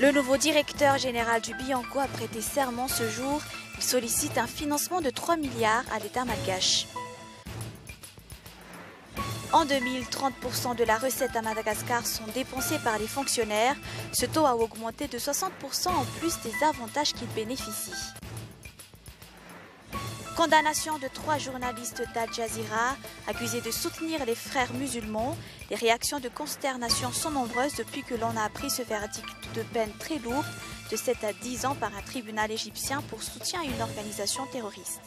Le nouveau directeur général du Bianco a prêté serment ce jour. Il sollicite un financement de 3 milliards à l'État malgache. En 2000, 30% de la recette à Madagascar sont dépensés par les fonctionnaires. Ce taux a augmenté de 60% en plus des avantages qu'ils bénéficient. Condamnation de 3 journalistes d'Al Jazeera accusés de soutenir les frères musulmans. Les réactions de consternation sont nombreuses depuis que l'on a appris ce verdict de peine très lourde de 7 à 10 ans par un tribunal égyptien pour soutien à une organisation terroriste.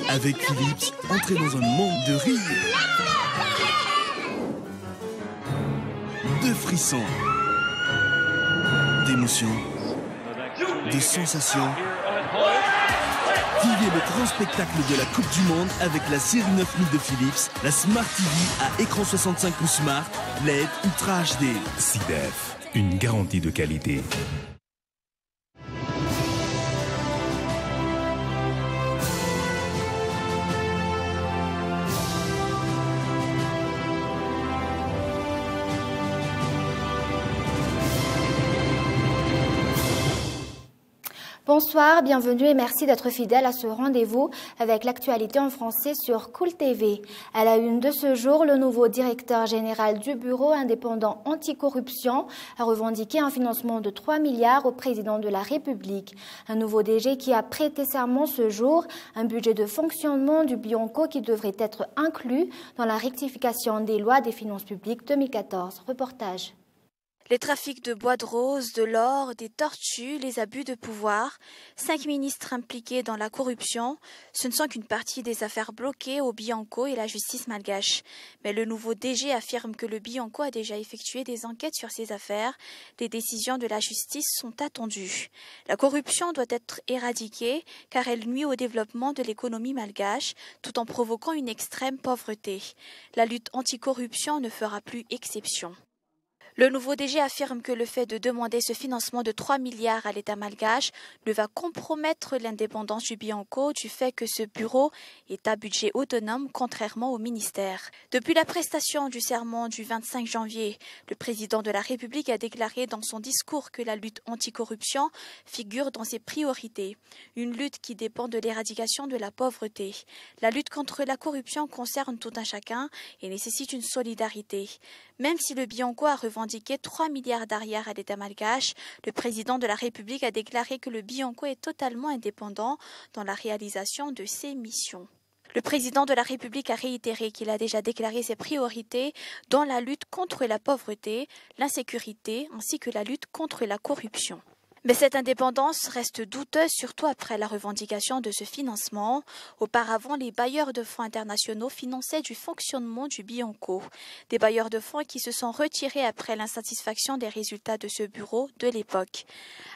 Avec Philips, entrez dans un monde de rire, de frissons, d'émotions, de sensations. Vivez le grand spectacle de la Coupe du Monde avec la série 9000 de Philips, la Smart TV à écran 65 pouces Smart, LED Ultra HD. SIDEF, une garantie de qualité. Bonsoir, bienvenue et merci d'être fidèle à ce rendez-vous avec l'actualité en français sur Cool TV. À la une de ce jour, le nouveau directeur général du Bureau indépendant anticorruption a revendiqué un financement de 3 milliards au président de la République. Un nouveau DG qui a prêté serment ce jour, un budget de fonctionnement du Bianco qui devrait être inclus dans la rectification des lois des finances publiques 2014. Reportage. Les trafics de bois de rose, de l'or, des tortues, les abus de pouvoir, 5 ministres impliqués dans la corruption, ce ne sont qu'une partie des affaires bloquées au Bianco et la justice malgache. Mais le nouveau DG affirme que le Bianco a déjà effectué des enquêtes sur ces affaires. Les décisions de la justice sont attendues. La corruption doit être éradiquée car elle nuit au développement de l'économie malgache tout en provoquant une extrême pauvreté. La lutte anticorruption ne fera plus exception. Le nouveau DG affirme que le fait de demander ce financement de 3 milliards à l'État malgache ne va compromettre l'indépendance du Bianco du fait que ce bureau est à budget autonome contrairement au ministère. Depuis la prestation du serment du 25 janvier, le président de la République a déclaré dans son discours que la lutte anticorruption figure dans ses priorités. Une lutte qui dépend de l'éradication de la pauvreté. La lutte contre la corruption concerne tout un chacun et nécessite une solidarité. Même si le Bianco a revendiqué 3 milliards d'arrière à l'État malgache, le président de la République a déclaré que le Bianco est totalement indépendant dans la réalisation de ses missions. Le président de la République a réitéré qu'il a déjà déclaré ses priorités dans la lutte contre la pauvreté, l'insécurité ainsi que la lutte contre la corruption. Mais cette indépendance reste douteuse, surtout après la revendication de ce financement. Auparavant, les bailleurs de fonds internationaux finançaient du fonctionnement du Bianco. Des bailleurs de fonds qui se sont retirés après l'insatisfaction des résultats de ce bureau de l'époque.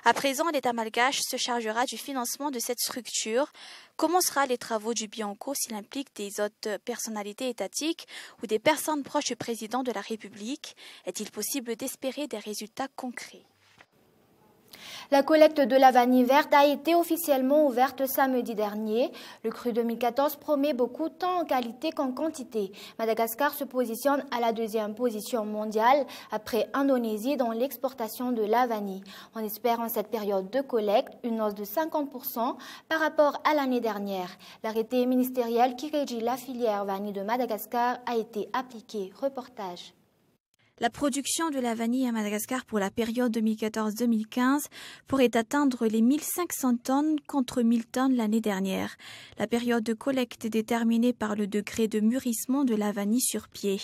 À présent, l'État malgache se chargera du financement de cette structure. Commencera les travaux du Bianco s'il implique des hautes personnalités étatiques ou des personnes proches du président de la République. Est-il possible d'espérer des résultats concrets ? La collecte de la vanille verte a été officiellement ouverte samedi dernier. Le cru 2014 promet beaucoup tant en qualité qu'en quantité. Madagascar se positionne à la 2e position mondiale après Indonésie dans l'exportation de la vanille. On espère en cette période de collecte une hausse de 50% par rapport à l'année dernière. L'arrêté ministériel qui régit la filière vanille de Madagascar a été appliqué. Reportage. La production de la vanille à Madagascar pour la période 2014-2015 pourrait atteindre les 1500 tonnes contre 1000 tonnes l'année dernière. La période de collecte est déterminée par le degré de mûrissement de la vanille sur pied.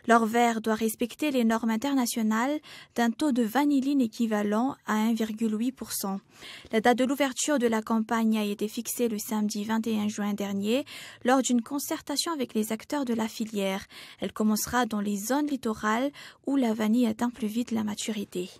L'or vert doit respecter les normes internationales d'un taux de vanilline équivalent à 1,8%. La date de l'ouverture de la campagne a été fixée le samedi 21 juin dernier lors d'une concertation avec les acteurs de la filière. Elle commencera dans les zones littorales où la vanille atteint plus vite la maturité.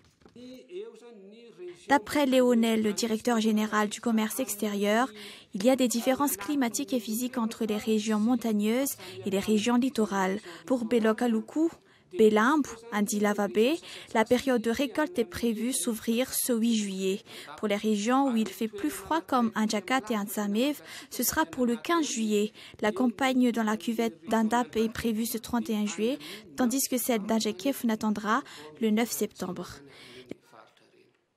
D'après Léonel, le directeur général du commerce extérieur, il y a des différences climatiques et physiques entre les régions montagneuses et les régions littorales. Pour Belokaluku, Belambu, Indilavabe, la période de récolte est prévue s'ouvrir ce 8 juillet. Pour les régions où il fait plus froid comme Anjakat et Ansamev, ce sera pour le 15 juillet. La campagne dans la cuvette d'Indap est prévue ce 31 juillet, tandis que celle d'Anjakev n'attendra le 9 septembre.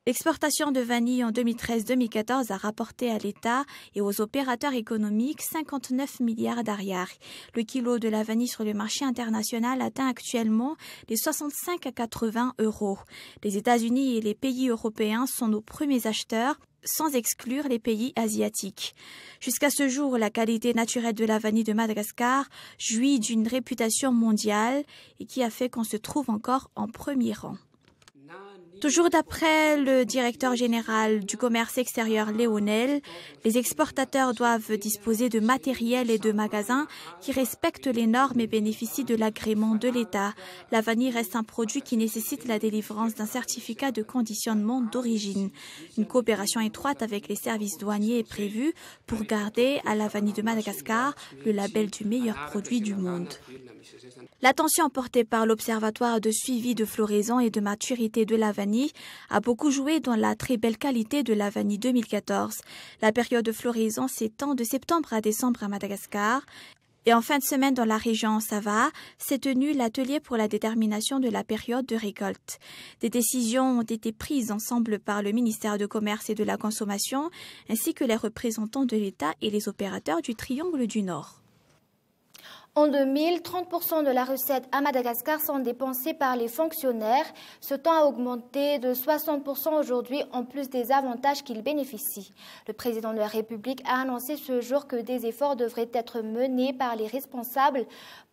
L'exportation de vanille en 2013-2014 a rapporté à l'État et aux opérateurs économiques 59 milliards d'ariary. Le kilo de la vanille sur le marché international atteint actuellement les 65 à 80 euros. Les États-Unis et les pays européens sont nos premiers acheteurs, sans exclure les pays asiatiques. Jusqu'à ce jour, la qualité naturelle de la vanille de Madagascar jouit d'une réputation mondiale et qui a fait qu'on se trouve encore en premier rang. Toujours d'après le directeur général du commerce extérieur Léonel, les exportateurs doivent disposer de matériel et de magasins qui respectent les normes et bénéficient de l'agrément de l'État. La vanille reste un produit qui nécessite la délivrance d'un certificat de conditionnement d'origine. Une coopération étroite avec les services douaniers est prévue pour garder à la vanille de Madagascar le label du meilleur produit du monde. L'attention portée par l'Observatoire de suivi de floraison et de maturité de la vanille a beaucoup joué dans la très belle qualité de la vanille 2014. La période de floraison s'étend de septembre à décembre à Madagascar. Et en fin de semaine dans la région Sava, s'est tenu l'atelier pour la détermination de la période de récolte. Des décisions ont été prises ensemble par le ministère du Commerce et de la Consommation, ainsi que les représentants de l'État et les opérateurs du Triangle du Nord. En 2000, 30% de la recette à Madagascar sont dépensés par les fonctionnaires. Ce temps a augmenté de 60% aujourd'hui, en plus des avantages qu'ils bénéficient. Le président de la République a annoncé ce jour que des efforts devraient être menés par les responsables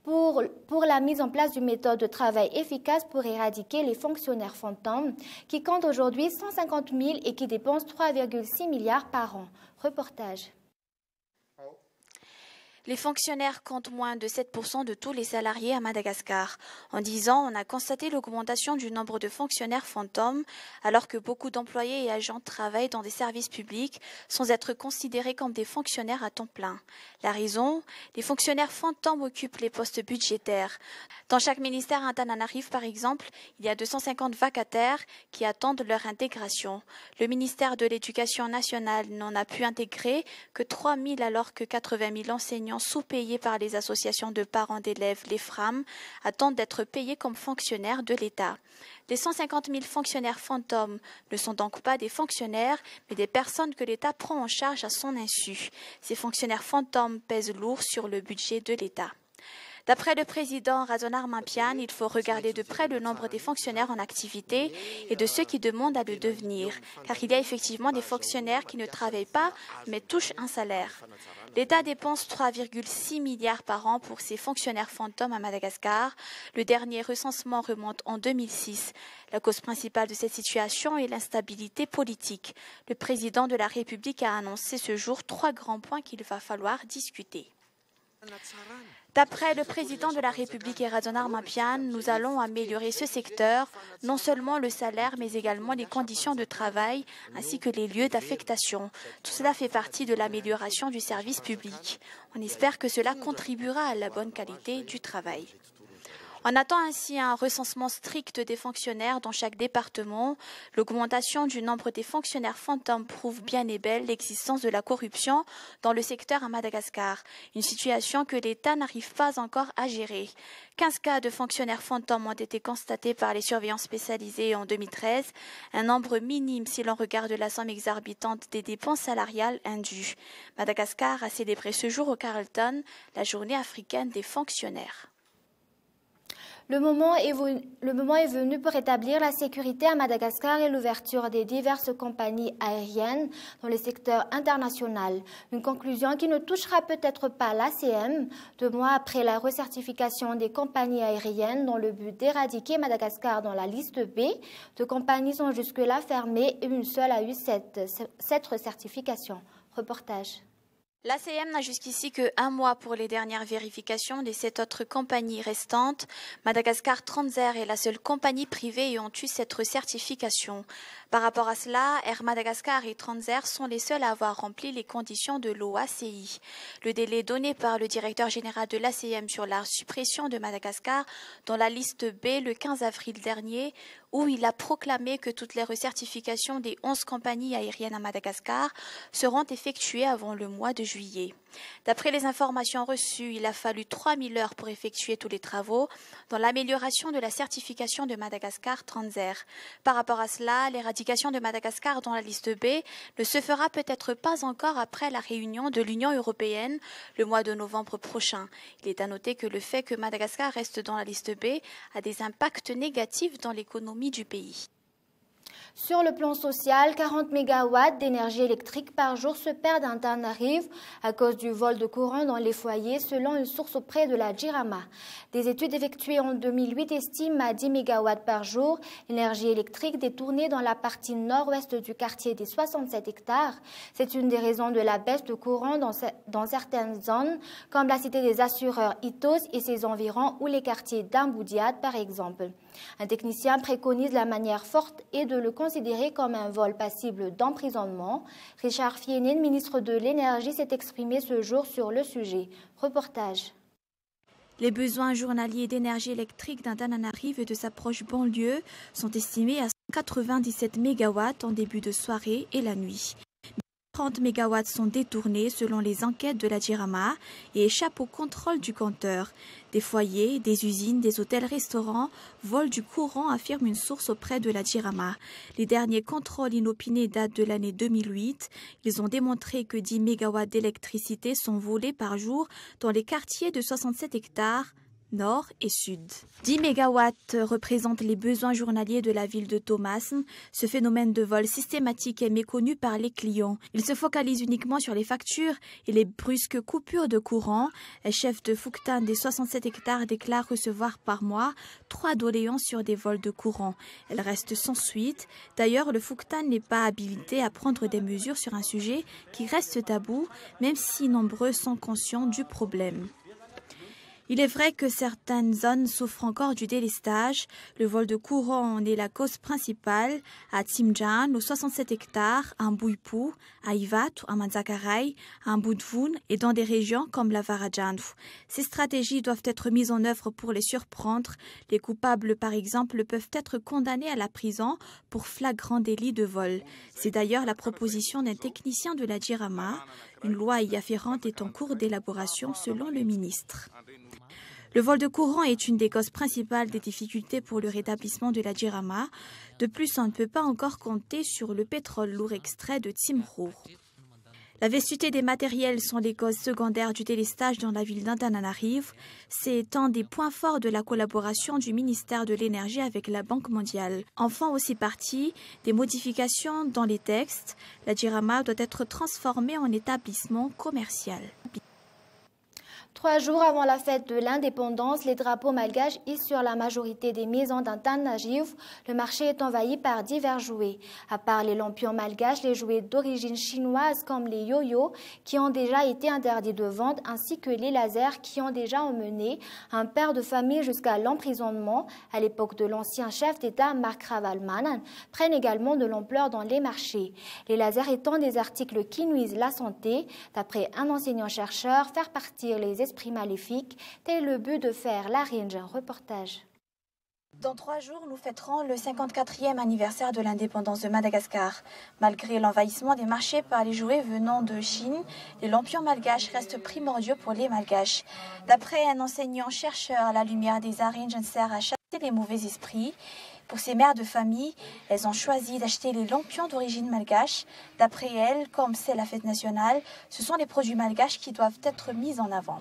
pour la mise en place d'une méthode de travail efficace pour éradiquer les fonctionnaires fantômes qui comptent aujourd'hui 150 000 et qui dépensent 3,6 milliards par an. Reportage. Les fonctionnaires comptent moins de 7% de tous les salariés à Madagascar. En 10 ans, on a constaté l'augmentation du nombre de fonctionnaires fantômes, alors que beaucoup d'employés et agents travaillent dans des services publics sans être considérés comme des fonctionnaires à temps plein. La raison, les fonctionnaires fantômes occupent les postes budgétaires. Dans chaque ministère à Antananarivo, par exemple, il y a 250 vacataires qui attendent leur intégration. Le ministère de l'Éducation nationale n'en a pu intégrer que 3 000 alors que 80 000 enseignants sous-payés par les associations de parents d'élèves, les FRAM, attendent d'être payés comme fonctionnaires de l'État. Les 150 000 fonctionnaires fantômes ne sont donc pas des fonctionnaires, mais des personnes que l'État prend en charge à son insu. Ces fonctionnaires fantômes pèsent lourd sur le budget de l'État. D'après le président Razonar Mampian, il faut regarder de près le nombre des fonctionnaires en activité et de ceux qui demandent à le devenir, car il y a effectivement des fonctionnaires qui ne travaillent pas mais touchent un salaire. L'État dépense 3,6 milliards par an pour ces fonctionnaires fantômes à Madagascar. Le dernier recensement remonte en 2006. La cause principale de cette situation est l'instabilité politique. Le président de la République a annoncé ce jour 3 grands points qu'il va falloir discuter. D'après le président de la République Razonar Mampian, nous allons améliorer ce secteur, non seulement le salaire, mais également les conditions de travail, ainsi que les lieux d'affectation. Tout cela fait partie de l'amélioration du service public. On espère que cela contribuera à la bonne qualité du travail. On attend ainsi un recensement strict des fonctionnaires dans chaque département. L'augmentation du nombre des fonctionnaires fantômes prouve bien et belle l'existence de la corruption dans le secteur à Madagascar, une situation que l'État n'arrive pas encore à gérer. 15 cas de fonctionnaires fantômes ont été constatés par les surveillants spécialisés en 2013, un nombre minime si l'on regarde la somme exorbitante des dépenses salariales indues. Madagascar a célébré ce jour au Carleton la journée africaine des fonctionnaires. Le moment est venu pour rétablir la sécurité à Madagascar et l'ouverture des diverses compagnies aériennes dans le secteur international. Une conclusion qui ne touchera peut-être pas l'ACM, 2 mois après la recertification des compagnies aériennes dans le but d'éradiquer Madagascar dans la liste B. 2 compagnies sont jusque-là fermées et une seule a eu cette recertification. Reportage. L'ACM n'a jusqu'ici que 1 mois pour les dernières vérifications des 7 autres compagnies restantes. Madagascar Transair est la seule compagnie privée ayant eu cette certification. Par rapport à cela, Air Madagascar et Transair sont les seuls à avoir rempli les conditions de l'OACI. Le délai donné par le directeur général de l'ACM sur la suppression de Madagascar dans la liste B le 15 avril dernier, où il a proclamé que toutes les recertifications des 11 compagnies aériennes à Madagascar seront effectuées avant le mois de juillet. D'après les informations reçues, il a fallu 3000 heures pour effectuer tous les travaux dans l'amélioration de la certification de Madagascar Transair. Par rapport à cela, l'éradication de Madagascar dans la liste B ne se fera peut-être pas encore après la réunion de l'Union européenne le mois de novembre prochain. Il est à noter que le fait que Madagascar reste dans la liste B a des impacts négatifs dans l'économie du pays. Sur le plan social, 40 MW d'énergie électrique par jour se perdent à Antananarivo à cause du vol de courant dans les foyers, selon une source auprès de la JIRAMA. Des études effectuées en 2008 estiment à 10 MW par jour l'énergie électrique détournée dans la partie nord-ouest du quartier des 67 hectares. C'est une des raisons de la baisse de courant dans certaines zones, comme la cité des assureurs Itos et ses environs ou les quartiers d'Amboudiad par exemple. Un technicien préconise la manière forte et de le considérer comme un vol passible d'emprisonnement. Richard Fiennin, ministre de l'Énergie, s'est exprimé ce jour sur le sujet. Reportage. Les besoins journaliers d'énergie électrique d'Antananarivo et de sa proche banlieue sont estimés à 197 MW en début de soirée et la nuit. 30 MW sont détournés selon les enquêtes de la JIRAMA et échappent au contrôle du compteur. Des foyers, des usines, des hôtels-restaurants volent du courant, affirme une source auprès de la JIRAMA. Les derniers contrôles inopinés datent de l'année 2008. Ils ont démontré que 10 MW d'électricité sont volés par jour dans les quartiers de 67 hectares nord et sud. 10 MW représentent les besoins journaliers de la ville de Thomasin. Ce phénomène de vol systématique est méconnu par les clients. Il se focalise uniquement sur les factures et les brusques coupures de courant. Le chef de Fuktan des 67 hectares déclare recevoir par mois 3 doléances sur des vols de courant. Elle reste sans suite. D'ailleurs, le Fuktan n'est pas habilité à prendre des mesures sur un sujet qui reste tabou, même si nombreux sont conscients du problème. Il est vrai que certaines zones souffrent encore du délestage. Le vol de courant en est la cause principale à Tsimjan, aux 67 hectares, à Mbuipu, à Ivat, à Manzakaray, à Mbudvun et dans des régions comme la Varajandu. Ces stratégies doivent être mises en œuvre pour les surprendre. Les coupables, par exemple, peuvent être condamnés à la prison pour flagrant délit de vol. C'est d'ailleurs la proposition d'un technicien de la JIRAMA. Une loi y afférente est en cours d'élaboration selon le ministre. Le vol de courant est une des causes principales des difficultés pour le rétablissement de la JIRAMA. De plus, on ne peut pas encore compter sur le pétrole lourd extrait de Tsimrour. La vastuité des matériels sont les causes secondaires du délestage dans la ville d'Antananarivo. C'est un des points forts de la collaboration du ministère de l'Énergie avec la Banque mondiale. En font aussi partie des modifications dans les textes. La JIRAMA doit être transformée en établissement commercial. 3 jours avant la fête de l'indépendance, les drapeaux malgaches hissent sur la majorité des maisons d'Antananarivo. Le marché est envahi par divers jouets. À part les lampions malgaches, les jouets d'origine chinoise comme les yo-yo qui ont déjà été interdits de vente, ainsi que les lasers qui ont déjà emmené un père de famille jusqu'à l'emprisonnement à l'époque de l'ancien chef d'État Marc Ravalomanana, prennent également de l'ampleur dans les marchés. Les lasers étant des articles qui nuisent la santé, d'après un enseignant-chercheur, faire partir les esprits maléfiques, tel le but de faire la ringe. Un reportage. Dans 3 jours, nous fêterons le 54e anniversaire de l'indépendance de Madagascar. Malgré l'envahissement des marchés par les jouets venant de Chine, les lampions malgaches restent primordiaux pour les malgaches. D'après un enseignant-chercheur, la lumière des Arinj sert à chasser les mauvais esprits. Pour ces mères de famille, elles ont choisi d'acheter les lampions d'origine malgache. D'après elles, comme c'est la fête nationale, ce sont les produits malgaches qui doivent être mis en avant.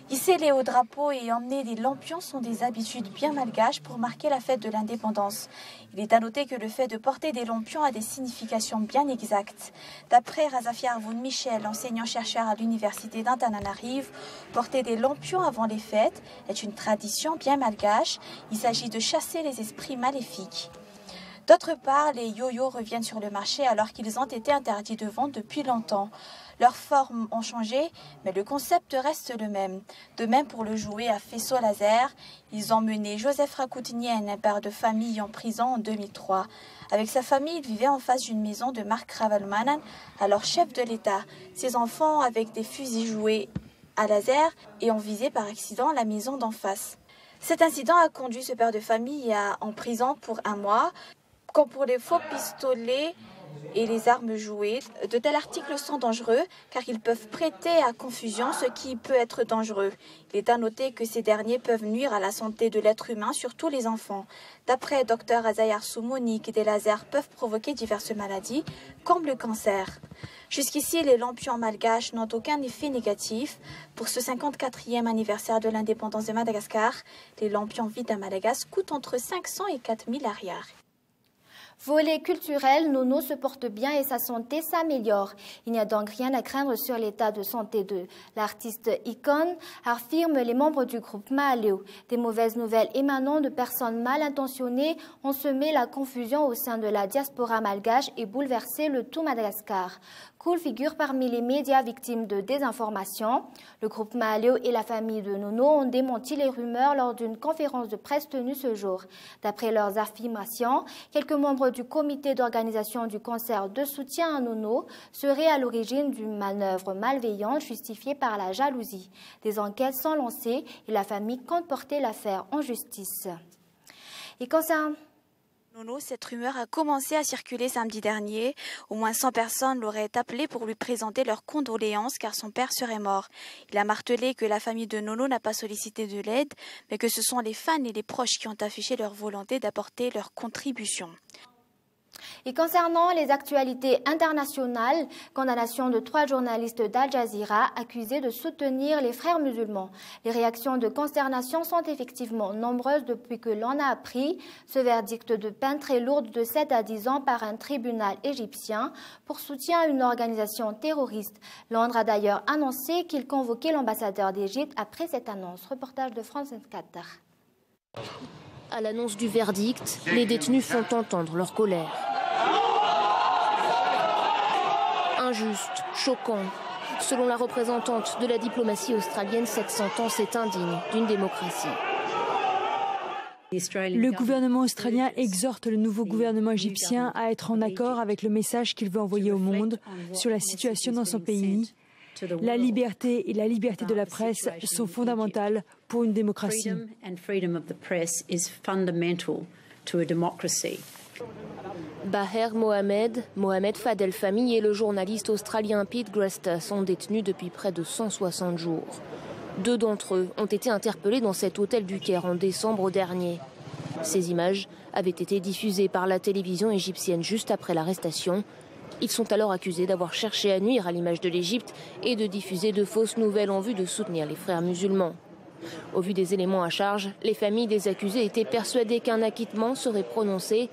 Hisser les hauts drapeaux et emmener les lampions sont des habitudes bien malgaches pour marquer la fête de l'indépendance. Il est à noter que le fait de porter des lampions a des significations bien exactes. D'après Razafia Voun Michel, enseignant-chercheur à l'université d'Antananarive, porter des lampions avant les fêtes est une tradition bien malgache. Il s'agit de chasser les esprits maléfiques. D'autre part, les yo-yo reviennent sur le marché alors qu'ils ont été interdits de vente depuis longtemps. Leurs formes ont changé, mais le concept reste le même. De même pour le jouet à faisceau laser, ils ont mené Joseph Rakoutinian, un père de famille, en prison en 2003. Avec sa famille, il vivait en face d'une maison de Mark Ravalmanan, alors chef de l'État. Ses enfants, avec des fusils jouets à laser, et ont visé par accident la maison d'en face. Cet incident a conduit ce père de famille en prison pour 1 mois. Comme pour les faux pistolets et les armes jouées, de tels articles sont dangereux car ils peuvent prêter à confusion, ce qui peut être dangereux. Il est à noter que ces derniers peuvent nuire à la santé de l'être humain, surtout les enfants. D'après Dr Azayar Soumonik, des lasers peuvent provoquer diverses maladies, comme le cancer. Jusqu'ici, les lampions malgaches n'ont aucun effet négatif. Pour ce 54e anniversaire de l'indépendance de Madagascar, les lampions vides à Madagascar coûtent entre 500 et 4000 arrières. Volet culturel, Nono se porte bien et sa santé s'améliore. Il n'y a donc rien à craindre sur l'état de santé de l'artiste icône, affirment les membres du groupe Mahaleo. Des mauvaises nouvelles émanant de personnes mal intentionnées ont semé la confusion au sein de la diaspora malgache et bouleversé le tout Madagascar. Cool figure parmi les médias victimes de désinformation. Le groupe Mahaleo et la famille de Nono ont démenti les rumeurs lors d'une conférence de presse tenue ce jour. D'après leurs affirmations, quelques membres du comité d'organisation du concert de soutien à Nono seraient à l'origine d'une manœuvre malveillante justifiée par la jalousie. Des enquêtes sont lancées et la famille compte porter l'affaire en justice. Et concernant Nono, cette rumeur a commencé à circuler samedi dernier. Au moins 100 personnes l'auraient appelé pour lui présenter leurs condoléances car son père serait mort. Il a martelé que la famille de Nono n'a pas sollicité de l'aide, mais que ce sont les fans et les proches qui ont affiché leur volonté d'apporter leur contribution. Et concernant les actualités internationales, condamnation de 3 journalistes d'Al Jazeera accusés de soutenir les frères musulmans. Les réactions de consternation sont effectivement nombreuses depuis que l'on a appris ce verdict de peine très lourde de 7 à 10 ans par un tribunal égyptien pour soutien à une organisation terroriste. Londres a d'ailleurs annoncé qu'il convoquait l'ambassadeur d'Égypte après cette annonce. Reportage de France 24. À l'annonce du verdict, les détenus font entendre leur colère. Injuste, choquant. Selon la représentante de la diplomatie australienne, cette sentence est indigne d'une démocratie. Le gouvernement australien exhorte le nouveau gouvernement égyptien à être en accord avec le message qu'il veut envoyer au monde sur la situation dans son pays. La liberté et la liberté de la presse sont fondamentales pour une démocratie. Baher Mohamed Fadel Fahmy et le journaliste australien Pete Gresta sont détenus depuis près de 160 jours. 2 d'entre eux ont été interpellés dans cet hôtel du Caire en décembre dernier. Ces images avaient été diffusées par la télévision égyptienne juste après l'arrestation. Ils sont alors accusés d'avoir cherché à nuire à l'image de l'Égypte et de diffuser de fausses nouvelles en vue de soutenir les frères musulmans. Au vu des éléments à charge, les familles des accusés étaient persuadées qu'un acquittement serait prononcé.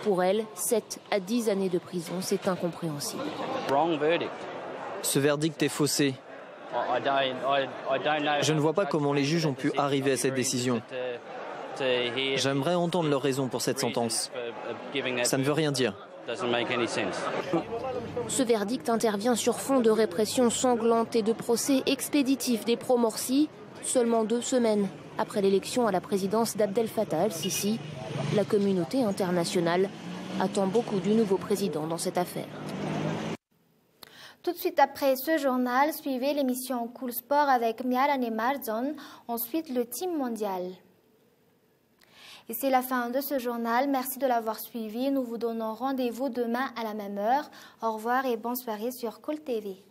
Pour elles, 7 à 10 années de prison, c'est incompréhensible. Ce verdict est faussé. Je ne vois pas comment les juges ont pu arriver à cette décision. J'aimerais entendre leurs raisons pour cette sentence. Ça ne veut rien dire. Ce verdict intervient sur fond de répression sanglante et de procès expéditif des pro-Morsi, seulement 2 semaines après l'élection à la présidence d'Abdel Fattah al-Sisi. La communauté internationale attend beaucoup du nouveau président dans cette affaire. Tout de suite après ce journal, suivez l'émission Cool Sport avec Mialane Marzon, ensuite le Team Mondial. Et c'est la fin de ce journal. Merci de l'avoir suivi. Nous vous donnons rendez-vous demain à la même heure. Au revoir et bonne soirée sur Cool TV.